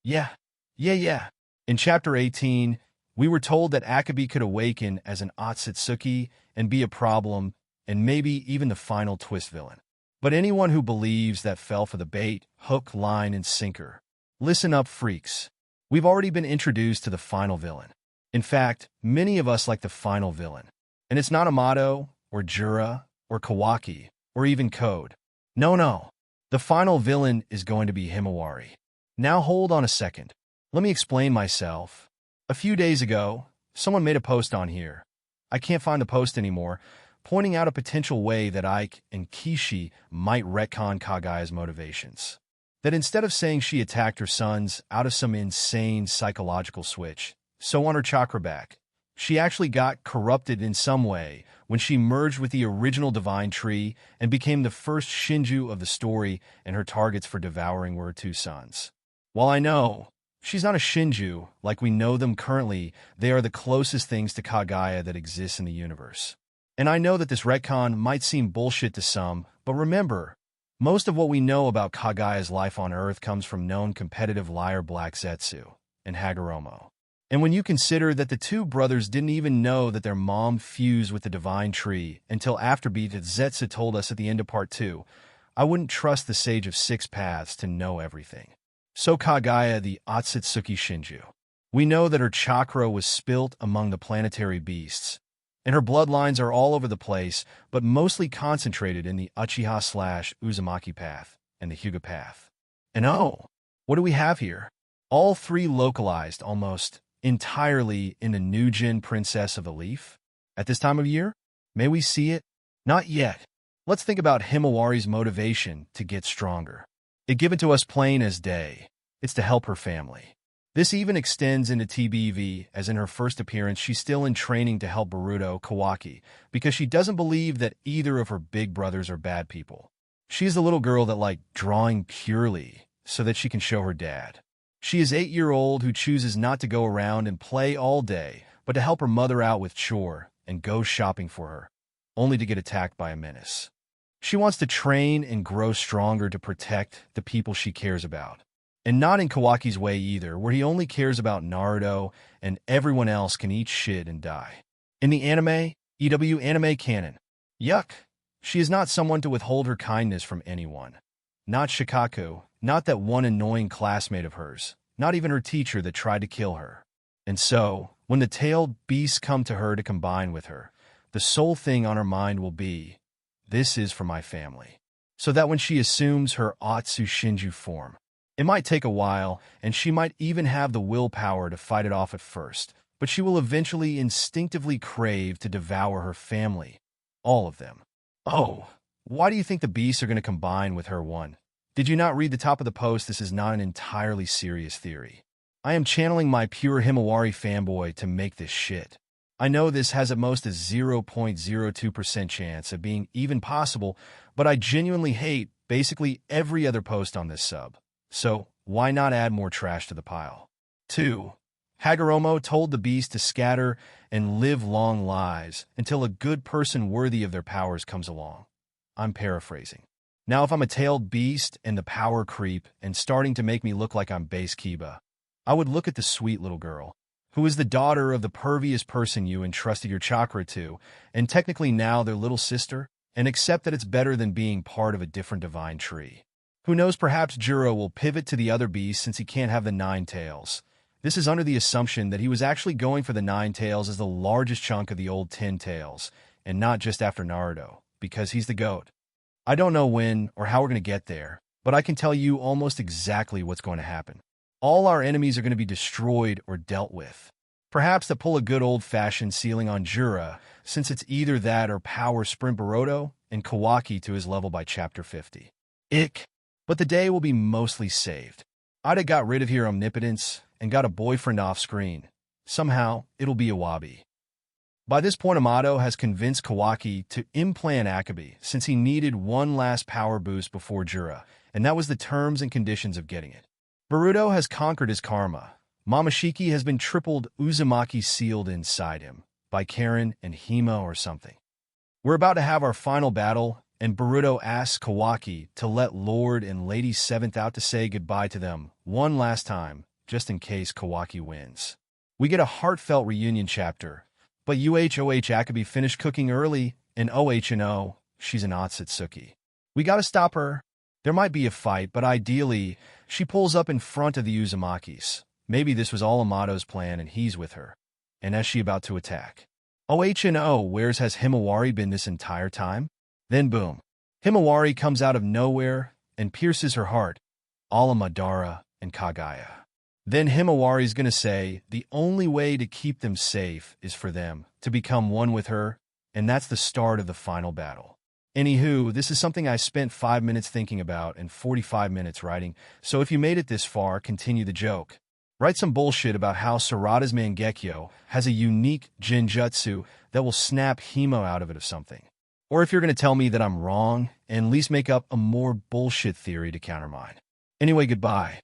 Yeah, yeah. In Chapter 18, we were told that Akabe could awaken as an Otsutsuki and be a problem, and maybe even the final twist villain. But anyone who believes that fell for the bait, hook, line, and sinker. Listen up, freaks. We've already been introduced to the final villain. In fact, many of us like the final villain. And it's not Amato, or Jura, or Kawaki, or even Code. No. The final villain is going to be Himawari. Now hold on a second. Let me explain myself. A few days ago, someone made a post on here. I can't find the post anymore, pointing out a potential way that Ike and Kishi might retcon Kagaya's motivations. That instead of saying she attacked her sons out of some insane psychological switch, so on her chakra back, she actually got corrupted in some way when she merged with the original Divine Tree and became the first Shinju of the story, and her targets for devouring were her two sons. While I know she's not a Shinju like we know them currently, they are the closest things to Kagaya that exists in the universe. And I know that this retcon might seem bullshit to some, but remember, most of what we know about Kagaya's life on Earth comes from known competitive liar Black Zetsu and Hagoromo. And when you consider that the two brothers didn't even know that their mom fused with the Divine Tree until Afterbeat that Zetsu told us at the end of Part 2, I wouldn't trust the Sage of Six Paths to know everything. So Kagaya, the Otsutsuki Shinju. We know that her chakra was spilt among the planetary beasts, and her bloodlines are all over the place, but mostly concentrated in the Uchiha/Uzumaki path and the Hyuga path. And oh, what do we have here? All three localized almost entirely in the Nujin Princess of the Leaf? At this time of year? May we see it? Not yet. Let's think about Himawari's motivation to get stronger. It given to us plain as day. It's to help her family. This even extends into TBV, as in her first appearance she's still in training to help Boruto Kawaki, because she doesn't believe that either of her big brothers are bad people. She's the little girl that likes drawing purely so that she can show her dad. She is 8-year-old who chooses not to go around and play all day, but to help her mother out with chore and go shopping for her, only to get attacked by a menace. She wants to train and grow stronger to protect the people she cares about. And not in Kawaki's way either, where he only cares about Naruto and everyone else can eat shit and die. In the anime, EW anime canon, yuck, she is not someone to withhold her kindness from anyone. Not Shikaku, not that one annoying classmate of hers, not even her teacher that tried to kill her. And so, when the tailed beasts come to her to combine with her, the sole thing on her mind will be, this is for my family. So that when she assumes her Otsu Shinju form, it might take a while, and she might even have the willpower to fight it off at first, but she will eventually instinctively crave to devour her family. All of them. Oh, why do you think the beasts are going to combine with her one? Did you not read the top of the post? This is not an entirely serious theory. I am channeling my pure Himawari fanboy to make this shit. I know this has at most a 0.02% chance of being even possible, but I genuinely hate basically every other post on this sub. So, why not add more trash to the pile? 2. Hagoromo told the beast to scatter and live long lives until a good person worthy of their powers comes along. I'm paraphrasing. Now, if I'm a tailed beast and the power creep and starting to make me look like I'm base Kiba, I would look at the sweet little girl, who is the daughter of the pervious person you entrusted your chakra to, and technically now their little sister, and accept that it's better than being part of a different divine tree. Who knows, perhaps Juro will pivot to the other beast since he can't have the 9 tails. This is under the assumption that he was actually going for the 9 tails as the largest chunk of the old 10 tails, and not just after Naruto, because he's the GOAT. I don't know when or how we're going to get there, but I can tell you almost exactly what's going to happen. All our enemies are going to be destroyed or dealt with. Perhaps to pull a good old-fashioned ceiling on Jura, since it's either that or power sprint Boruto and Kawaki to his level by Chapter 50. Ick. But the day will be mostly saved. I'd have got rid of your omnipotence and got a boyfriend off screen. Somehow, it'll be Iwabi. By this point, Amato has convinced Kawaki to implant Akabe since he needed one last power boost before Jura, and that was the terms and conditions of getting it. Boruto has conquered his karma. Momoshiki has been tripled Uzumaki sealed inside him by Karen and Hima or something. We're about to have our final battle, and Boruto asks Kawaki to let Lord and Lady Seventh out to say goodbye to them one last time just in case Kawaki wins. We get a heartfelt reunion chapter, but UHOH Akabe finished cooking early, and OH&O, she's an Otsutsuki. We gotta stop her. There might be a fight, but ideally, she pulls up in front of the Uzumakis. Maybe this was all Amato's plan and he's with her. And as she about to attack. OH&O, where's has Himawari been this entire time? Then boom. Himawari comes out of nowhere and pierces her heart, a la Madara and Kagaya. Then Himawari's gonna say the only way to keep them safe is for them to become one with her, and that's the start of the final battle. Anywho, this is something I spent 5 minutes thinking about and 45 minutes writing, so if you made it this far, continue the joke. Write some bullshit about how Sarada's Mangekyo has a unique Jinjutsu that will snap Himo out of it or something. Or if you're going to tell me that I'm wrong, and at least make up a more bullshit theory to counter mine. Anyway, goodbye.